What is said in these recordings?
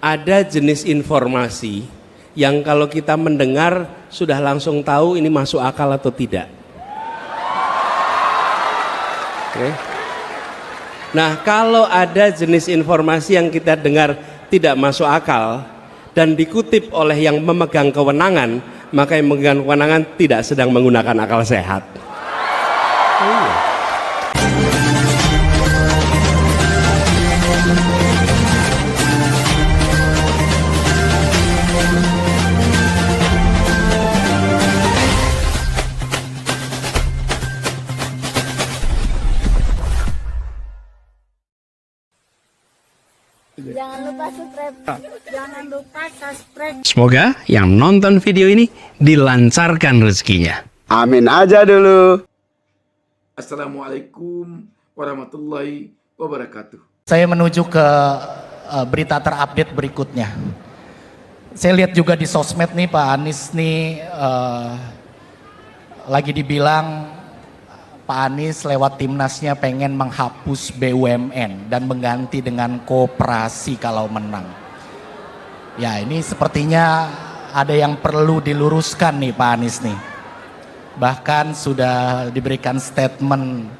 ada jenis informasi yang kalau kita mendengar sudah langsung tahu ini masuk akal atau tidak. Oke. Nah, kalau ada jenis informasi yang kita dengar tidak masuk akal dan dikutip oleh yang memegang kewenangan, maka yang memegang kewenangan tidak sedang menggunakan akal sehat. Jangan lupa subscribe. Jangan lupa subscribe. Semoga yang nonton video ini dilancarkan rezekinya. Amin aja dulu. Assalamualaikum warahmatullahi wabarakatuh. Saya menuju ke berita terupdate berikutnya. Saya lihat juga di sosmed nih Pak Anies nih lagi dibilang Pak Anies lewat timnasnya pengen menghapus BUMN dan mengganti dengan koperasi kalau menang. Ya ini sepertinya ada yang perlu diluruskan nih Pak Anies nih. Bahkan sudah diberikan statement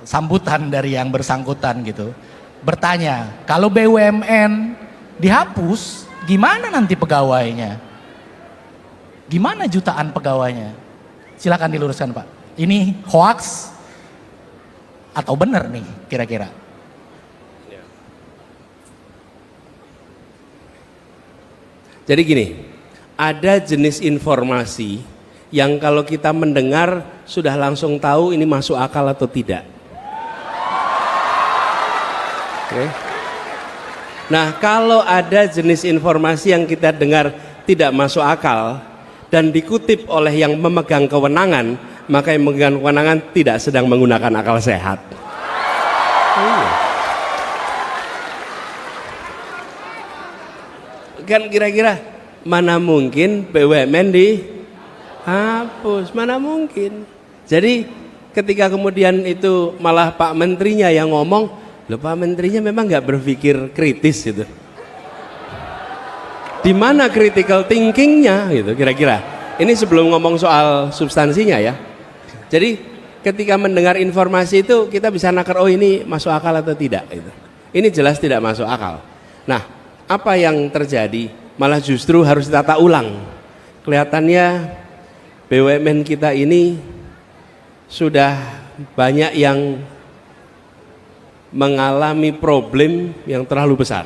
sambutan dari yang bersangkutan gitu. Bertanya, kalau BUMN dihapus gimana nanti pegawainya? Gimana jutaan pegawainya? Silakan diluruskan Pak. Ini hoax atau benar nih kira-kira? Jadi gini, ada jenis informasi yang kalau kita mendengar sudah langsung tahu ini masuk akal atau tidak. Oke. Nah, kalau ada jenis informasi yang kita dengar tidak masuk akal dan dikutip oleh yang memegang kewenangan, maka yang memegang kewenangan tidak sedang menggunakan akal sehat. Kan kira-kira mana mungkin BUMN dihapus, mana mungkin. Jadi ketika kemudian itu malah Pak Menterinya yang ngomong, loh Pak Menterinya memang nggak berpikir kritis gitu. Di mana critical thinkingnya gitu kira-kira. Ini sebelum ngomong soal substansinya ya. Jadi ketika mendengar informasi itu kita bisa nakar, oh ini masuk akal atau tidak gitu. Ini jelas tidak masuk akal. Nah, apa yang terjadi? Malah justru harus ditata ulang. Kelihatannya BUMN kita ini sudah banyak yang mengalami problem yang terlalu besar.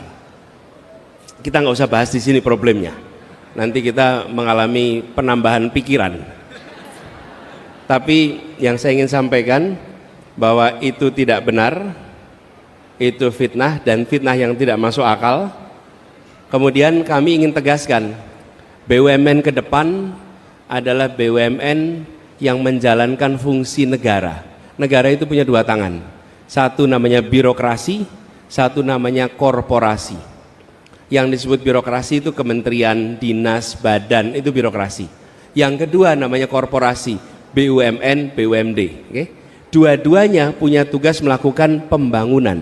Kita nggak usah bahas di sini problemnya. Nanti kita mengalami penambahan pikiran. Tapi yang saya ingin sampaikan bahwa itu tidak benar, itu fitnah dan fitnah yang tidak masuk akal. Kemudian kami ingin tegaskan, BUMN ke depan adalah BUMN yang menjalankan fungsi negara. Negara itu punya dua tangan, satu namanya birokrasi, satu namanya korporasi. Yang disebut birokrasi itu kementerian, dinas, badan, itu birokrasi. Yang kedua namanya korporasi, BUMN, BUMD. Okay? Dua-duanya punya tugas melakukan pembangunan.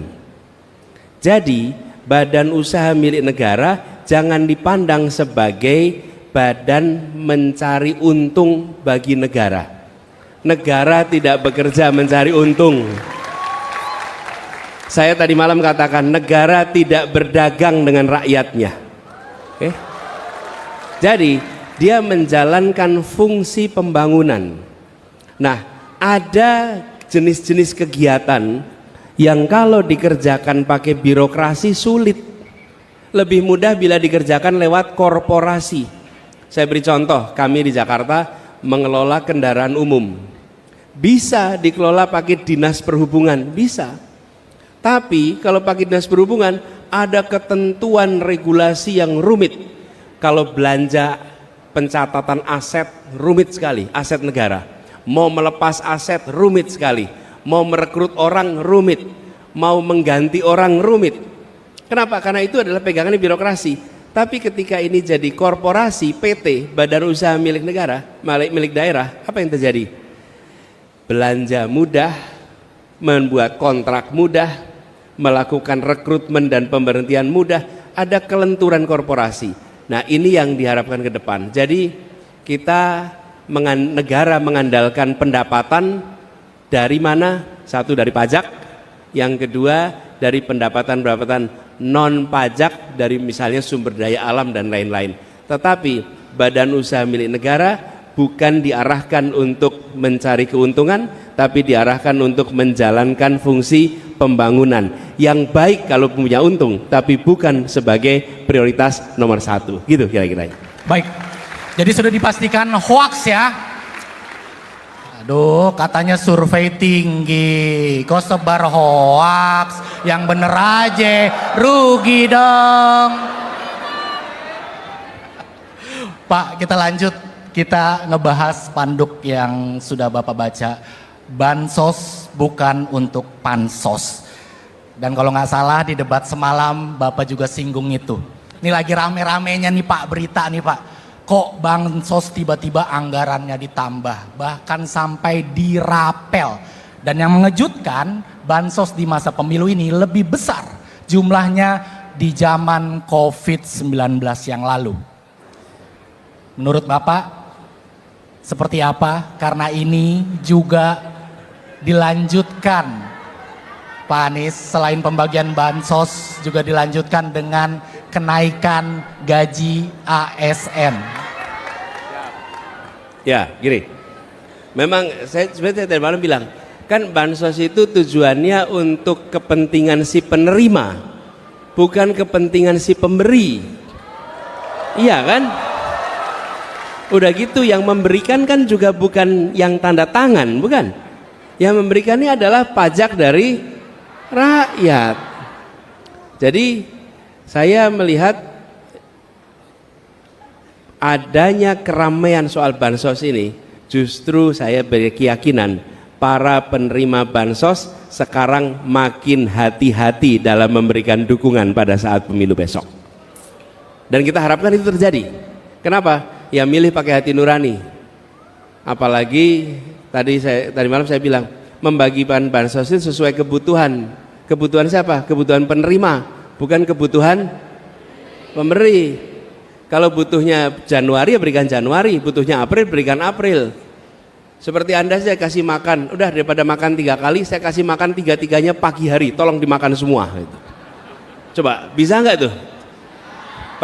Jadi badan usaha milik negara jangan dipandang sebagai badan mencari untung bagi negara. Negara tidak bekerja mencari untung. Saya tadi malam katakan negara tidak berdagang dengan rakyatnya. Okay? Jadi dia menjalankan fungsi pembangunan. Nah, ada jenis-jenis kegiatan yang kalau dikerjakan pakai birokrasi sulit. Lebih mudah bila dikerjakan lewat korporasi. Saya beri contoh, kami di Jakarta mengelola kendaraan umum. Bisa dikelola pakai dinas perhubungan, bisa. Tapi kalau pakai dinas perhubungan ada ketentuan regulasi yang rumit. Kalau belanja pencatatan aset rumit sekali, aset negara. Mau melepas aset rumit sekali, mau merekrut orang rumit, mau mengganti orang rumit. Kenapa? Karena itu adalah pegangan birokrasi. Tapi ketika ini jadi korporasi, PT, badan usaha milik negara, milik daerah, apa yang terjadi? Belanja mudah, membuat kontrak mudah, melakukan rekrutmen dan pemberhentian mudah, ada kelenturan korporasi. Nah ini yang diharapkan ke depan. Jadi kita negara mengandalkan pendapatan dari mana? Satu dari pajak, yang kedua dari pendapatan non pajak dari misalnya sumber daya alam dan lain-lain. Tetapi badan usaha milik negara bukan diarahkan untuk mencari keuntungan, tapi diarahkan untuk menjalankan fungsi pembangunan yang baik kalau punya untung, tapi bukan sebagai prioritas nomor satu. Gitu kira-kira. Baik, jadi sudah dipastikan hoax ya. Aduh, katanya survei tinggi, kok sebar hoax, yang bener aja, rugi dong. Pak, kita lanjut, kita ngebahas spanduk yang sudah Bapak baca. Bansos bukan untuk pansos. Dan kalau nggak salah di debat semalam Bapak juga singgung itu. Ini lagi rame-ramenya nih Pak, berita nih Pak. Kok bansos tiba-tiba anggarannya ditambah, bahkan sampai dirapel. Dan yang mengejutkan, bansos di masa pemilu ini lebih besar jumlahnya di zaman COVID-19 yang lalu. Menurut Bapak, seperti apa? Karena ini juga dilanjutkan, Pak Anies, selain pembagian bansos juga dilanjutkan dengan kenaikan gaji ASN. Ya, gini. Memang saya sebenarnya tadi malam bilang, kan bansos itu tujuannya untuk kepentingan si penerima, bukan kepentingan si pemberi. Iya kan? Udah gitu yang memberikan kan juga bukan yang tanda tangan, bukan? Yang memberikannya adalah pajak dari rakyat. Jadi saya melihat adanya keramaian soal bansos ini, justru saya berkeyakinan para penerima bansos sekarang makin hati-hati dalam memberikan dukungan pada saat pemilu besok. Dan kita harapkan itu terjadi. Kenapa? Ya milih pakai hati nurani. Apalagi tadi malam saya bilang, membagi bansos itu sesuai kebutuhan. Kebutuhan siapa? Kebutuhan penerima, bukan kebutuhan pemberi. Kalau butuhnya Januari ya berikan Januari, butuhnya April berikan April. Seperti Anda saya kasih makan, udah daripada makan 3 kali, saya kasih makan 3-3-nya pagi hari, tolong dimakan semua. Gitu. Coba bisa nggak tuh?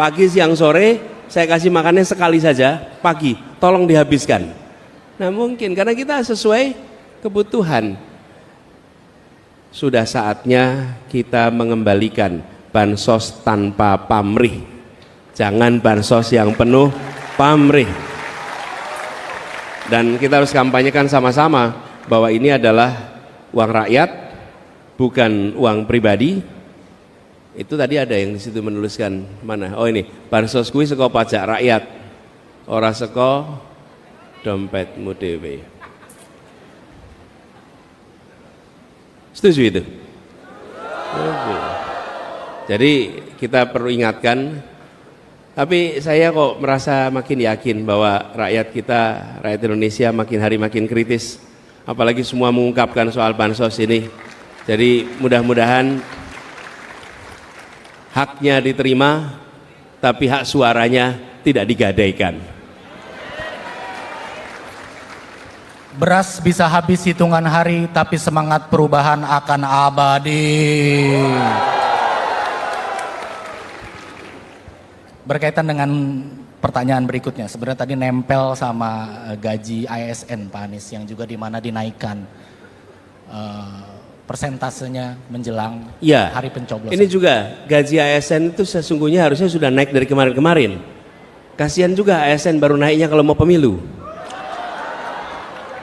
Pagi, siang, sore saya kasih makannya sekali saja, pagi, tolong dihabiskan. Nah mungkin karena kita sesuai kebutuhan. Sudah saatnya kita mengembalikan bansos tanpa pamrih. Jangan bansos yang penuh pamrih. Dan kita harus kampanyekan sama-sama bahwa ini adalah uang rakyat, bukan uang pribadi. Itu tadi ada yang di situ menuliskan mana? Oh ini, bansos kuwi saka pajak rakyat, ora saka dompetmu dhewe. Setuju itu? Jadi kita perlu ingatkan, tapi saya kok merasa makin yakin bahwa rakyat kita, rakyat Indonesia makin hari makin kritis, apalagi semua mengungkapkan soal bansos ini. Jadi mudah-mudahan haknya diterima, tapi hak suaranya tidak digadaikan. Beras bisa habis hitungan hari, tapi semangat perubahan akan abadi. Berkaitan dengan pertanyaan berikutnya, sebenarnya tadi nempel sama gaji ASN Pak Anies yang juga dimana dinaikkan persentasenya menjelang ya, hari pencoblosan. Ini juga gaji ASN itu sesungguhnya harusnya sudah naik dari kemarin-kemarin. Kasihan juga ASN baru naiknya kalau mau pemilu.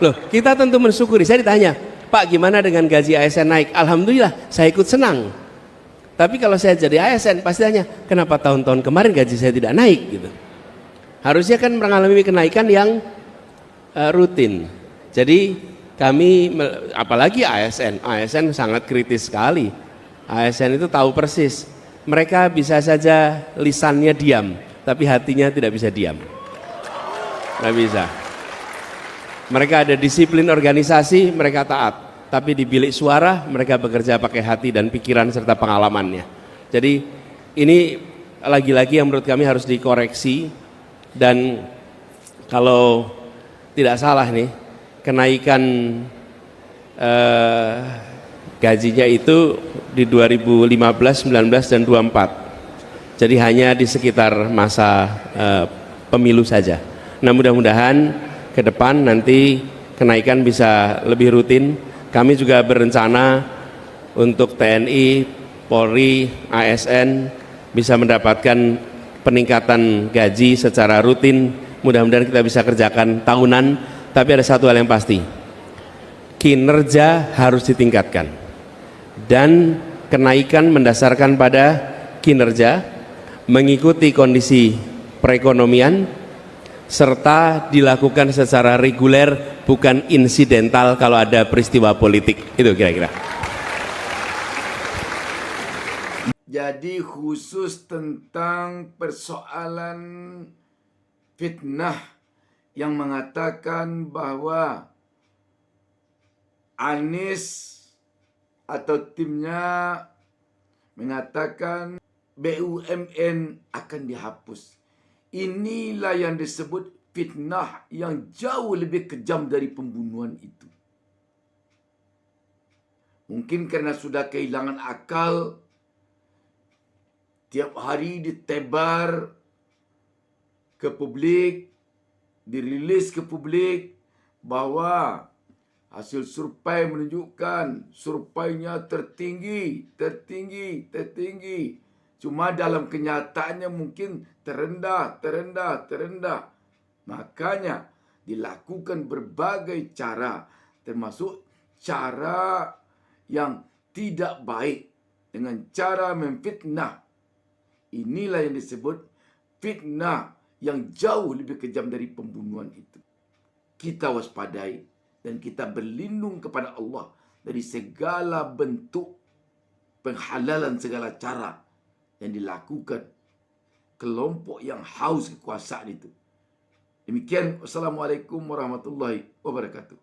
Loh, kita tentu mensyukuri. Saya ditanya, Pak gimana dengan gaji ASN naik? Alhamdulillah, saya ikut senang. Tapi kalau saya jadi ASN pasti tanya, kenapa tahun-tahun kemarin gaji saya tidak naik gitu. Harusnya kan mengalami kenaikan yang rutin. Jadi kami, apalagi ASN sangat kritis sekali. ASN itu tahu persis. Mereka bisa saja lisannya diam, tapi hatinya tidak bisa diam. Nggak bisa. Mereka ada disiplin organisasi, mereka taat. Tapi di bilik suara mereka bekerja pakai hati dan pikiran serta pengalamannya. Jadi ini lagi-lagi yang menurut kami harus dikoreksi, dan kalau tidak salah nih, kenaikan gajinya itu di 2015, 19, dan 24. Jadi hanya di sekitar masa pemilu saja. Nah, mudah-mudahan ke depan nanti kenaikan bisa lebih rutin. Kami juga berencana untuk TNI, Polri, ASN bisa mendapatkan peningkatan gaji secara rutin. Mudah-mudahan kita bisa kerjakan tahunan, tapi ada satu hal yang pasti, kinerja harus ditingkatkan, dan kenaikan mendasarkan pada kinerja, mengikuti kondisi perekonomian, serta dilakukan secara reguler, bukan insidental kalau ada peristiwa politik. Itu kira-kira. Jadi khusus tentang persoalan fitnah yang mengatakan bahwa Anies atau timnya mengatakan BUMN akan dihapus. Inilah yang disebut fitnah yang jauh lebih kejam dari pembunuhan itu. Mungkin karena sudah kehilangan akal, tiap hari ditebar ke publik, dirilis ke publik bahwa hasil survei menunjukkan surveinya tertinggi. Cuma dalam kenyataannya mungkin terendah. Makanya dilakukan berbagai cara, termasuk cara yang tidak baik dengan cara memfitnah. Inilah yang disebut fitnah yang jauh lebih kejam dari pembunuhan itu. Kita waspadai dan kita berlindung kepada Allah dari segala bentuk penghalalan segala cara yang dilakukan kelompok yang haus kekuasaan itu. Demikian, wassalamualaikum warahmatullahi wabarakatuh.